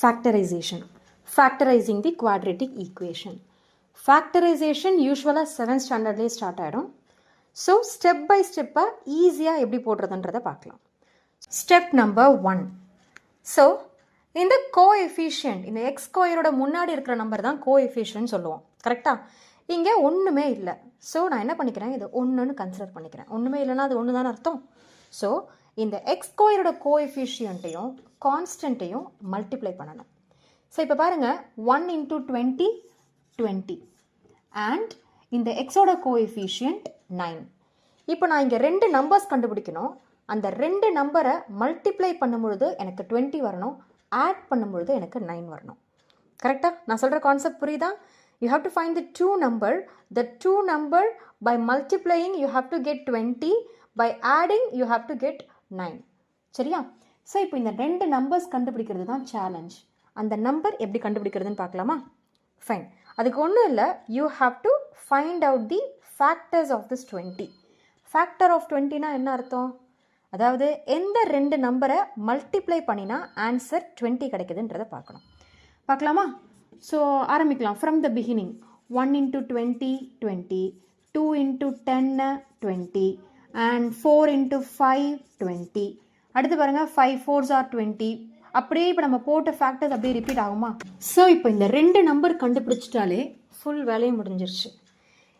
factorization. Factorizing the quadratic equation. Factorization usually 7th standard start ஆயிடும். So step by step ஈஸியாக எப்படி போடுறதுன்றதை பார்க்கலாம். Step number 1. So இந்த coefficient, இந்த எக்ஸ் ஸ்கொயரோட முன்னாடி இருக்கிற நம்பர் தான் கோஎஃபிஷியன்ட் சொல்லுவோம். கரெக்டாக? இங்கே ஒன்றுமே இல்லை. ஸோ நான் என்ன பண்ணிக்கிறேன், இது ஒன்றுன்னு கன்சிடர் பண்ணிக்கிறேன். ஒன்றுமே இல்லைன்னா அது ஒன்று தானே அர்த்தம். ஸோ இந்த எக்ஸ் ஸ்கொயரோட கோஎஃபிஷியன்ட்டையும் கான்ஸ்டன்ட்டையும் மல்டிப்ளை பண்ணணும். ஸோ இப்போ பாருங்கள், 1 into 20 20 அண்ட் இந்த எக்ஸோட கோஎஃபிஷியன்ட் 9. இப்போ நான் இங்கே 2 நம்பர்ஸ் கண்டுபிடிக்கணும். அந்த 2 நம்பரை மல்டிப்ளை பண்ணும்பொழுது எனக்கு 20 வரணும், ஆட் பண்ணும்பொழுது எனக்கு 9 வரணும். கரெக்டாக? நான் சொல்கிற கான்செப்ட் புரியுதா? You have to find the two number by multiplying you have to get 20, by adding you have to get 9. சரியா? ஸோ இப்போ இந்த 2 நம்பர்ஸ் கண்டுபிடிக்கிறது தான் சேலஞ்ச். அந்த நம்பர் எப்படி கண்டுபிடிக்கிறதுன்னு பார்க்கலாமா? ஃபைன். அதுக்கு ஒன்றும் இல்லை, you have to find out the factors of this 20. Factor of 20னா என்ன அர்த்தம்? அதாவது எந்த 2 நம்பரை மல்டிப்ளை பண்ணினா ஆன்சர் 20 கிடைக்குதுன்றதை பார்க்கலாமா? ஸோ ஆரம்பிக்கலாம். From the beginning. 1 into 20 20, 2 into 10 20 and 4 into 5 20. அடுத்து பாருங்கள், 5 4s are 20. அப்படியே இப்போ நம்ம போட்ட ஃபேக்டர்ஸ் அப்படியே ரிப்பீட் ஆகுமா? ஸோ இப்போ இந்த 2 நம்பர் கண்டுபிடிச்சிட்டாலே ஃபுல் வேலையும் முடிஞ்சிருச்சு.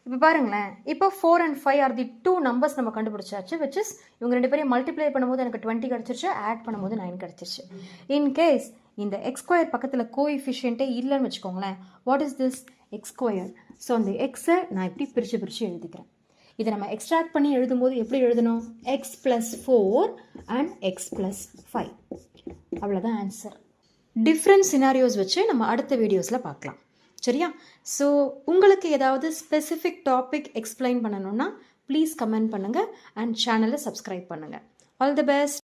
இப்போ பாருங்களேன், இப்போ 4 and 5 ஆர் தி 2 நம்பர்ஸ் நம்ம கண்டுபிடிச்சாச்சு. விச் இஸ் இவங்க 2 பேரையும் மல்டிப்ளை பண்ணும்போது எனக்கு 20 கிடச்சிருச்சு, ஆட் பண்ணும்போது 9 கிடச்சிருச்சு. இன்கேஸ் இந்த எக்ஸ் ஸ்கொயர் பக்கத்தில் கோஎஃபிஷியன்ட்டே இல்லைன்னு வச்சுக்கோங்களேன், what is this? X square. So அந்த எக்ஸை நான் இப்படி பிரித்து எழுதிக்கிறேன். இதை நம்ம எக்ஸ்ட்ராக்ட் பண்ணி எழுதும்போது எப்படி எழுதணும்? X plus 4 and X plus 5. அவ்வளோதான் ஆன்சர். டிஃப்ரெண்ட் சினாரியோஸ் வச்சு நம்ம அடுத்த வீடியோஸில் பார்க்கலாம். சரியா? ஸோ உங்களுக்கு ஏதாவது ஸ்பெசிஃபிக் டாபிக் எக்ஸ்பிளைன் பண்ணணுன்னா ப்ளீஸ் கமெண்ட் பண்ணுங்கள் அண்ட் சேனலை சப்ஸ்கிரைப் பண்ணுங்கள். All the best.